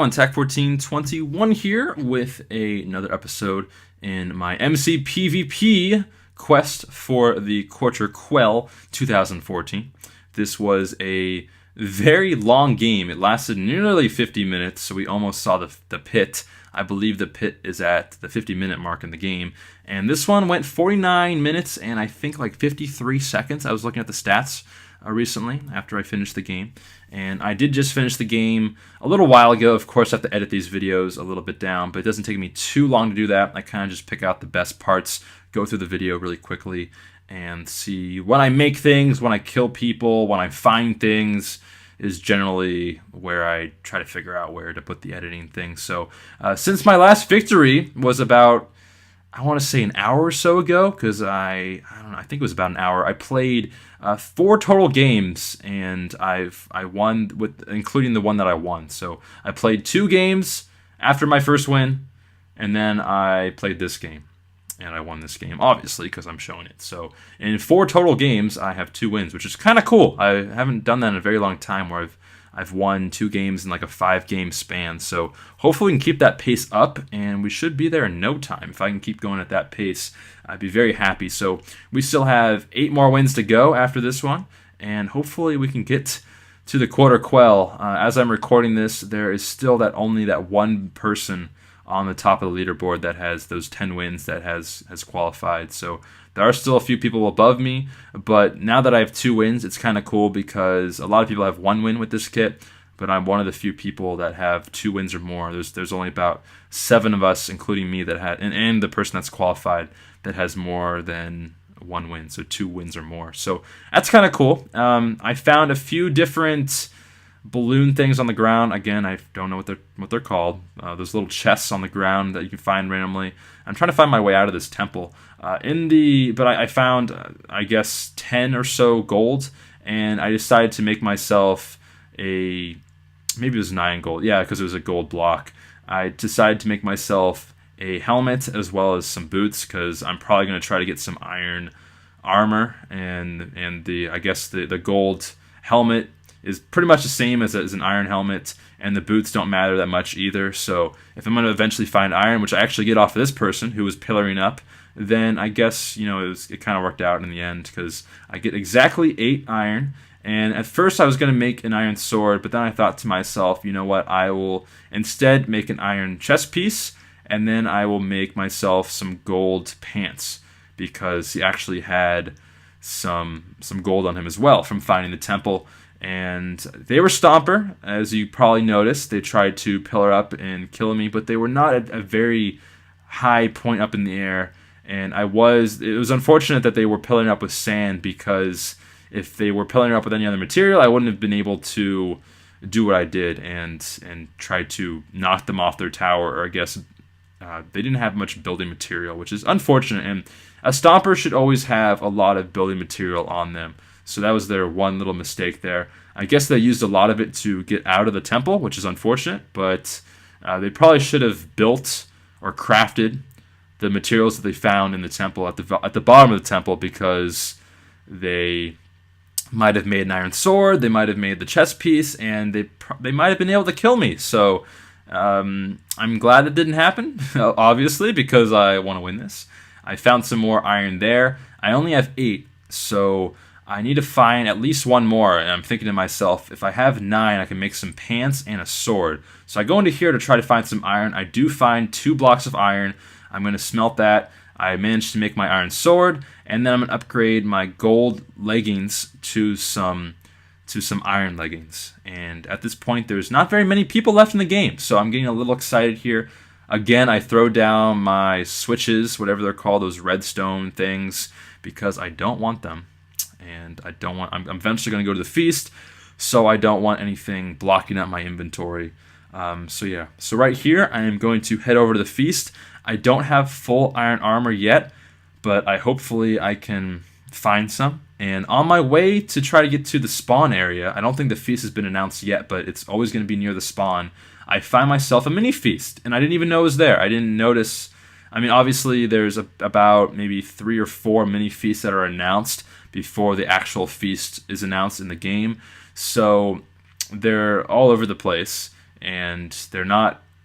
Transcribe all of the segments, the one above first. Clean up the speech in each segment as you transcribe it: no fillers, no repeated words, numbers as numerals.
everyone, Tech1421 here with another episode in my MCPVP quest for the quarter Quell 2014. This was a very long game. It lasted nearly 50 minutes, so we almost saw the pit. I believe the pit is at the 50-minute mark in the game. And this one went 49 minutes and I think like 53 seconds. I was looking at the stats recently after I finished the game. And I did just finish the game a little while ago. Of course, I have to edit these videos a little bit down, but it doesn't take me too long to do that. I kind of just pick out the best parts, go through the video really quickly, and see when I make things, when I kill people, when I find things, is generally where I try to figure out where to put the editing thing. So since my last victory was about, I want to say an hour or so ago, because I don't know, I think it was about an hour. I played 4 total games, and I won with including the one that I won. So I played 2 games after my first win, and then I played this game, and I won this game, obviously, because I'm showing it. So in 4 total games, I have 2 wins, which is kind of cool. I haven't done that in a very long time, where I've won 2 games in like a 5-game span. So hopefully we can keep that pace up, and we should be there in no time. If I can keep going at that pace, I'd be very happy. So we still have 8 more wins to go after this one, and hopefully we can get to the quarter Quell. As I'm recording this, there is still only that one person on the top of the leaderboard that has those 10 wins that has qualified. So there are still a few people above me, but now that I have 2 wins, it's kind of cool because a lot of people have 1 win with this kit, but I'm one of the few people that have 2 wins or more. There's only about 7 of us, including me, that had, and the person that's qualified, that has more than 1 win, so 2 wins or more. So that's kind of cool. I found a few different balloon things on the ground. Again, I don't know what they're called. Those little chests on the ground that you can find randomly. I'm trying to find my way out of this temple. But I found, I guess, 10 or so gold, and I decided to make myself maybe it was 9 gold. Yeah, because it was a gold block. I decided to make myself a helmet as well as some boots, because I'm probably going to try to get some iron armor, and I guess the gold helmet is pretty much the same as an iron helmet, and the boots don't matter that much either. So if I'm going to eventually find iron, which I actually get off of this person who was pillaring up, then I guess, it kind of worked out in the end, because I get exactly 8 iron. And at first I was going to make an iron sword, but then I thought to myself, you know what, I will instead make an iron chest piece, and then I will make myself some gold pants, because he actually had some gold on him as well from finding the temple. And they were Stomper, as you probably noticed. They tried to pillar up and kill me, but they were not at a very high point up in the air. And it was unfortunate that they were pillaring up with sand, because if they were pillaring up with any other material, I wouldn't have been able to do what I did and try to knock them off their tower. Or I guess they didn't have much building material, which is unfortunate. And a Stomper should always have a lot of building material on them. So that was their one little mistake there. I guess they used a lot of it to get out of the temple, which is unfortunate, but they probably should have built or crafted the materials that they found in the temple at the bottom of the temple, because they might have made an iron sword, they might have made the chest piece, and they might have been able to kill me. So I'm glad it didn't happen, obviously, because I want to win this. I found some more iron there. I only have 8, so I need to find at least 1 more, and I'm thinking to myself, if I have 9, I can make some pants and a sword. So I go into here to try to find some iron. I do find 2 blocks of iron. I'm going to smelt that. I managed to make my iron sword, and then I'm going to upgrade my gold leggings to some iron leggings. And at this point, there's not very many people left in the game, so I'm getting a little excited here. Again, I throw down my switches, whatever they're called, those redstone things, because I don't want them. And I'm eventually going to go to the feast, so I don't want anything blocking up my inventory. So right here, I am going to head over to the feast. I don't have full iron armor yet, but hopefully I can find some. And on my way to try to get to the spawn area, I don't think the feast has been announced yet, but it's always going to be near the spawn. I find myself a mini feast, and I didn't even know it was there. I didn't notice. I mean, obviously, there's about maybe 3 or 4 mini feasts that are announced before the actual feast is announced in the game. So they're all over the place. and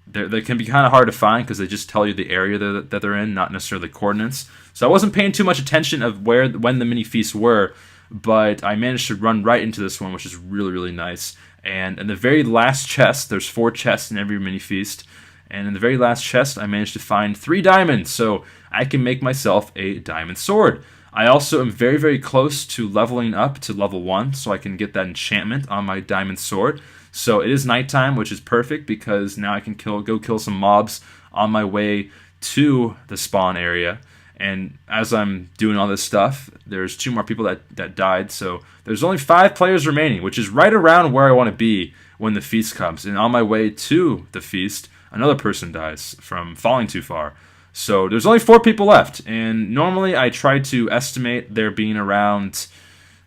they can be kind of hard to find because they just tell you the area that they're in, not necessarily the coordinates. So I wasn't paying too much attention of when the mini feasts were, but I managed to run right into this one, which is really, really nice. And in the very last chest, there's 4 chests in every mini feast, and in the very last chest, I managed to find 3 diamonds, so I can make myself a diamond sword. I also am very, very close to leveling up to level 1, so I can get that enchantment on my diamond sword. So it is nighttime, which is perfect because now I can go kill some mobs on my way to the spawn area. And as I'm doing all this stuff, there's 2 more people that died, so there's only 5 players remaining, which is right around where I want to be when the feast comes. And on my way to the feast, another person dies from falling too far. So there's only 4 people left, and normally I try to estimate there being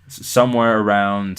somewhere around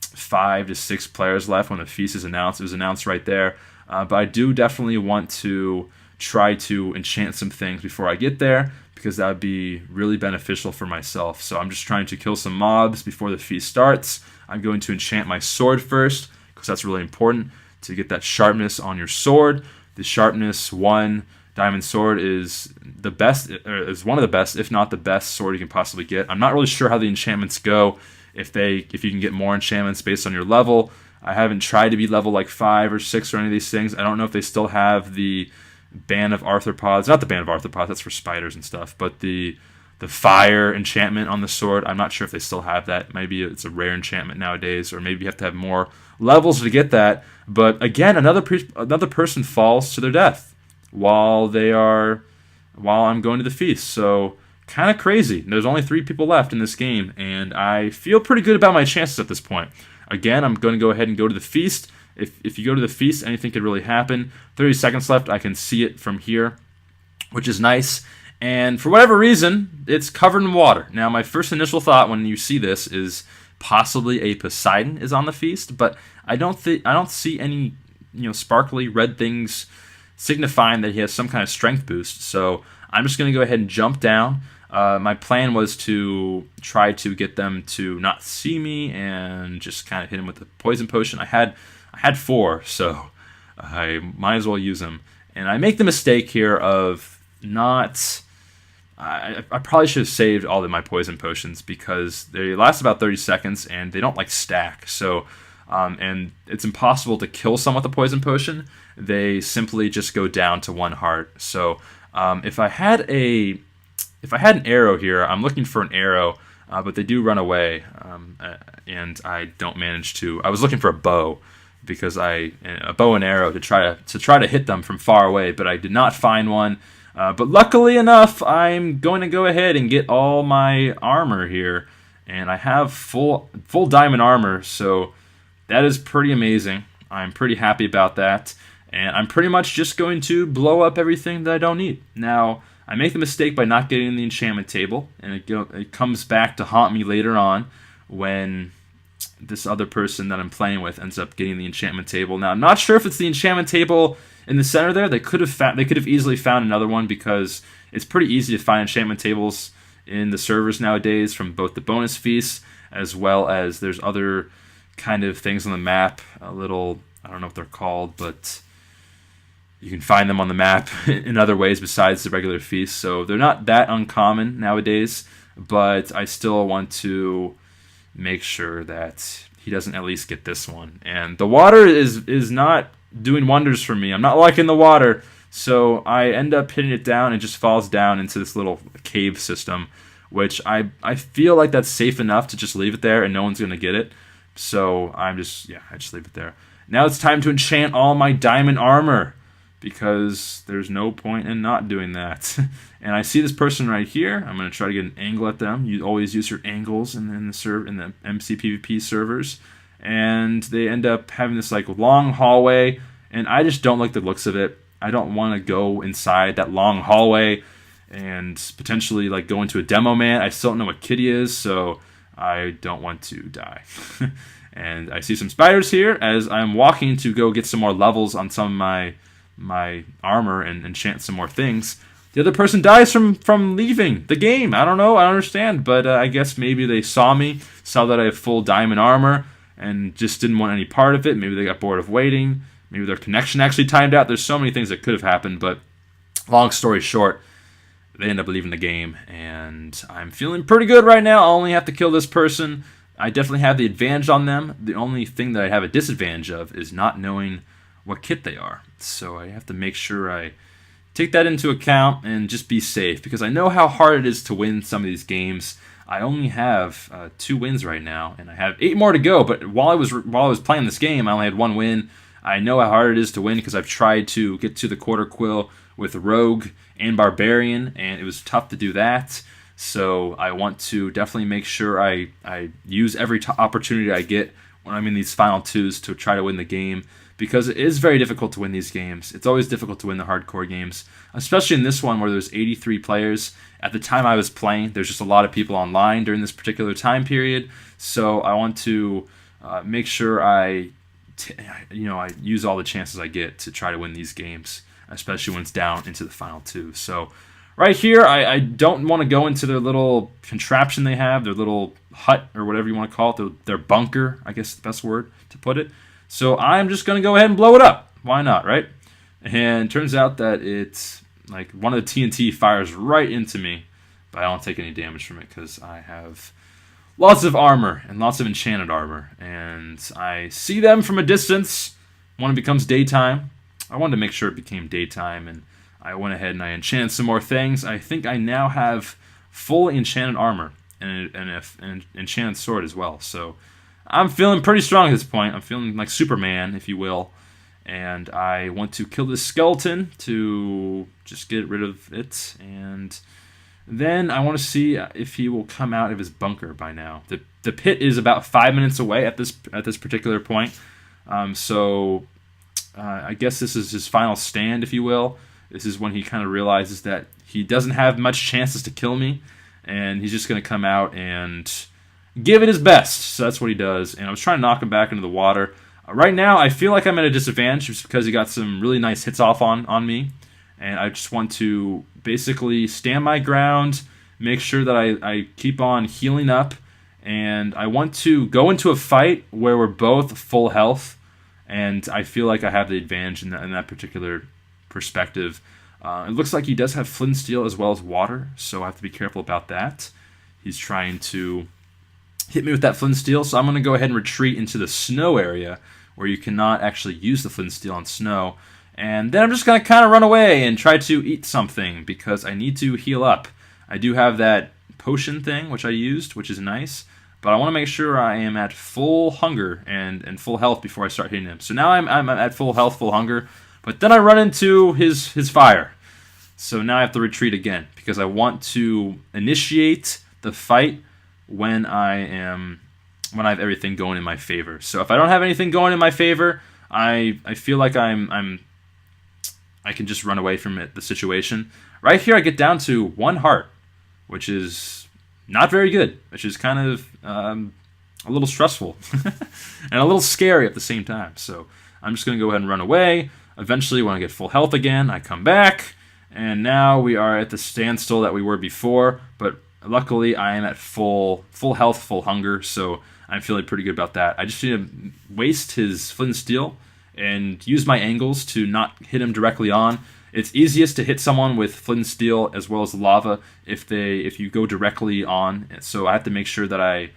5 to 6 players left when the feast is announced. It was announced right there, but I do definitely want to try to enchant some things before I get there, because that would be really beneficial for myself. So I'm just trying to kill some mobs before the feast starts. I'm going to enchant my sword first, because that's really important to get that sharpness on your sword. The sharpness 1 diamond sword is the best, or is one of the best, if not the best sword you can possibly get. I'm not really sure how the enchantments go, if you can get more enchantments based on your level. I haven't tried to be level like 5 or 6 or any of these things. I don't know if they still have the band of arthropods, not the band of arthropods, that's for spiders and stuff, but the fire enchantment on the sword. I'm not sure if they still have that. Maybe it's a rare enchantment nowadays, or maybe you have to have more levels to get that. But again, another person falls to their death while I'm going to the feast. So kind of crazy. There's only 3 people left in this game, and I feel pretty good about my chances at this point. Again, I'm going to go ahead and go to the feast. If you go to the feast, anything could really happen. 30 seconds left. I can see it from here, which is nice. And for whatever reason, it's covered in water. Now, my first initial thought when you see this is possibly a Poseidon is on the feast, but I don't see any sparkly red things signifying that he has some kind of strength boost. So I'm just going to go ahead and jump down. My plan was to try to get them to not see me and just kind of hit him with the poison potion. I had 4, so I might as well use them. And I make the mistake here of not... I probably should have saved all of my poison potions because they last about 30 seconds and they don't stack. So, and it's impossible to kill someone with a poison potion. They simply just go down to 1 heart. So, if I had an arrow here, I'm looking for an arrow, but they do run away, and I don't manage to. I was looking for a bow because a bow and arrow to try to hit them from far away, but I did not find one. But luckily enough, I'm going to go ahead and get all my armor here, and I have full diamond armor, so that is pretty amazing. I'm pretty happy about that, and I'm pretty much just going to blow up everything that I don't need. Now, I make the mistake by not getting the enchantment table, and it comes back to haunt me later on when this other person that I'm playing with ends up getting the enchantment table. Now, I'm not sure if it's the enchantment table in the center there. They could have easily found another one because it's pretty easy to find enchantment tables in the servers nowadays from both the bonus feasts as well as there's other kind of things on the map. I don't know what they're called, but you can find them on the map in other ways besides the regular feast. So they're not that uncommon nowadays, but I still want to make sure that he doesn't at least get this one. And the water is not doing wonders for me. I'm not liking the water, so I end up hitting it down and it just falls down into this little cave system, which I feel like that's safe enough to just leave it there and no one's going to get it. So I just leave it there. Now it's time to enchant all my diamond armor because there's no point in not doing that. And I see this person right here. I'm going to try to get an angle at them. You always use your angles in the MCPVP servers. And they end up having this long hallway, and I just don't like the looks of it. I don't want to go inside that long hallway and potentially go into a demo man. I still don't know what Kitty is, so I don't want to die. And I see some spiders here as I'm walking to go get some more levels on some of my armor and enchant some more things. The other person dies from leaving the game. I don't know. I don't understand. But I guess maybe they saw that I have full diamond armor and just didn't want any part of it. Maybe they got bored of waiting. Maybe their connection actually timed out. There's so many things that could have happened, but long story short, they end up leaving the game, and I'm feeling pretty good right now. I only have to kill this person. I definitely have the advantage on them. The only thing that I have a disadvantage of is not knowing what kit they are. So I have to make sure I take that into account and just be safe, because I know how hard it is to win some of these games. I only have 2 wins right now, and I have 8 more to go. But while I was playing this game, I only had 1 win. I know how hard it is to win because I've tried to get to the quarter quill with Rogue and Barbarian, and it was tough to do that. So I want to definitely make sure I use every opportunity I get when I'm in these final 2s to try to win the game, because it is very difficult to win these games. It's always difficult to win the hardcore games, especially in this one where there's 83 players. At the time I was playing, there's just a lot of people online during this particular time period, so I want to make sure I use all the chances I get to try to win these games, especially when it's down into the final 2. So right here, I don't want to go into their little contraption they have, their little hut or whatever you want to call it, their bunker, I guess is the best word to put it. So I'm just going to go ahead and blow it up. Why not, right? And it turns out that it's like one of the TNT fires right into me, but I don't take any damage from it because I have lots of armor and lots of enchanted armor. And I see them from a distance when it becomes daytime. I wanted to make sure it became daytime, and I went ahead and I enchanted some more things. I think I now have full enchanted armor and an enchanted sword as well. So I'm feeling pretty strong at this point. I'm feeling like Superman, if you will. And I want to kill this skeleton to just get rid of it. And then I want to see if he will come out of his bunker by now. The pit is about 5 minutes away at this particular point. So I guess this is his final stand, if you will. This is when he kind of realizes that he doesn't have much chances to kill me, and he's just going to come out and give it his best. So that's what he does, and I was trying to knock him back into the water. Right now, I feel like I'm at a disadvantage just because he got some really nice hits off on me, and I just want to basically stand my ground, make sure that I keep on healing up, and I want to go into a fight where we're both full health, and I feel like I have the advantage in that particular perspective. It looks like he does have flint and steel as well as water, so I have to be careful about that. He's trying to hit me with that flint and steel, so I'm going to go ahead and retreat into the snow area where you cannot actually use the flint and steel on snow. And then I'm just going to kind of run away and try to eat something because I need to heal up. I do have that potion thing, which I used, which is nice, but I want to make sure I am at full hunger and full health before I start hitting him. So now I'm at full health, full hunger, but then I run into his fire. So now I have to retreat again because I want to initiate the fight when I have everything going in my favor. So if I don't have anything going in my favor, I feel like I can just run away from the situation. Right here I get down to 1 heart, which is not very good, which is kind of a little stressful and a little scary at the same time. So I'm just going to go ahead and run away. Eventually, when I get full health again, I come back, and now we are at the standstill that we were before, but luckily I am at full health, full hunger, so I'm feeling pretty good about that. I just need to waste his flint and steel and use my angles to not hit him directly on. It's easiest to hit someone with flint and steel as well as lava if you go directly on, so I have to make sure that I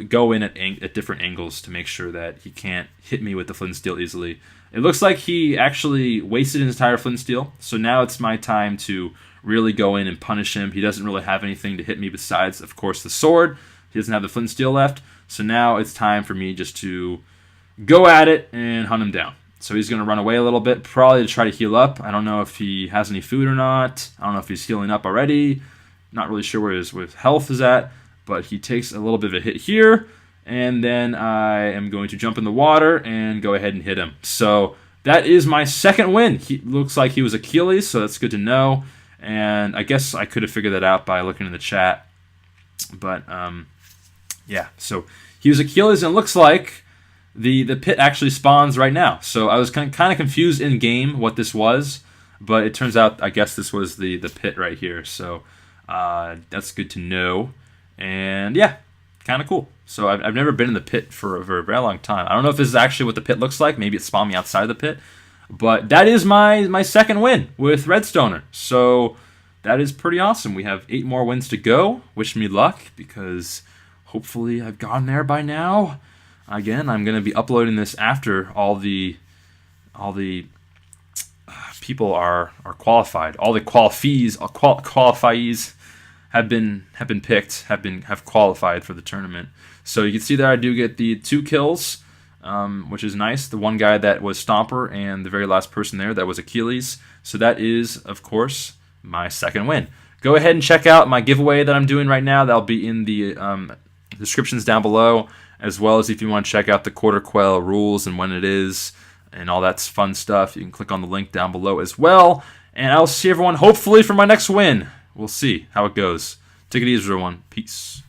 go in at different angles to make sure that he can't hit me with the flint and steel easily. It looks like he actually wasted his entire flint and steel, so now it's my time to really go in and punish him. He doesn't really have anything to hit me besides, of course, the sword. He doesn't have the flint and steel left, so now it's time for me just to go at it and hunt him down. So he's going to run away a little bit, probably to try to heal up. I don't know if he has any food or not. I don't know if he's healing up already. Not really sure where his health is at, but he takes a little bit of a hit here, and then I am going to jump in the water and go ahead and hit him. So that is my second win. He looks like he was Achilles, so that's good to know. And I guess I could have figured that out by looking in the chat. But, yeah, so he was Achilles, and it looks like the pit actually spawns right now. So I was kind of confused in-game what this was, but it turns out, I guess this was the pit right here. So that's good to know. And, yeah, kind of cool. So I've never been in the pit for a very long time. I don't know if this is actually what the pit looks like. Maybe it spawned me outside of the pit. But that is my second win with Redstoner. So that is pretty awesome. We have 8 more wins to go. Wish me luck, because hopefully I've gotten there by now. Again, I'm going to be uploading this after all the people are qualified. All the qualifies have been picked, have qualified for the tournament. So you can see there I do get the 2 kills, which is nice. The one guy that was Stomper, and the very last person there that was Achilles. So that is, of course, my second win. Go ahead and check out my giveaway that I'm doing right now. That'll be in the descriptions down below, as well as if you want to check out the quarter Quell rules and when it is, and all that fun stuff. You can click on the link down below as well. And I'll see everyone hopefully for my next win. We'll see how it goes. Take it easy, everyone. Peace.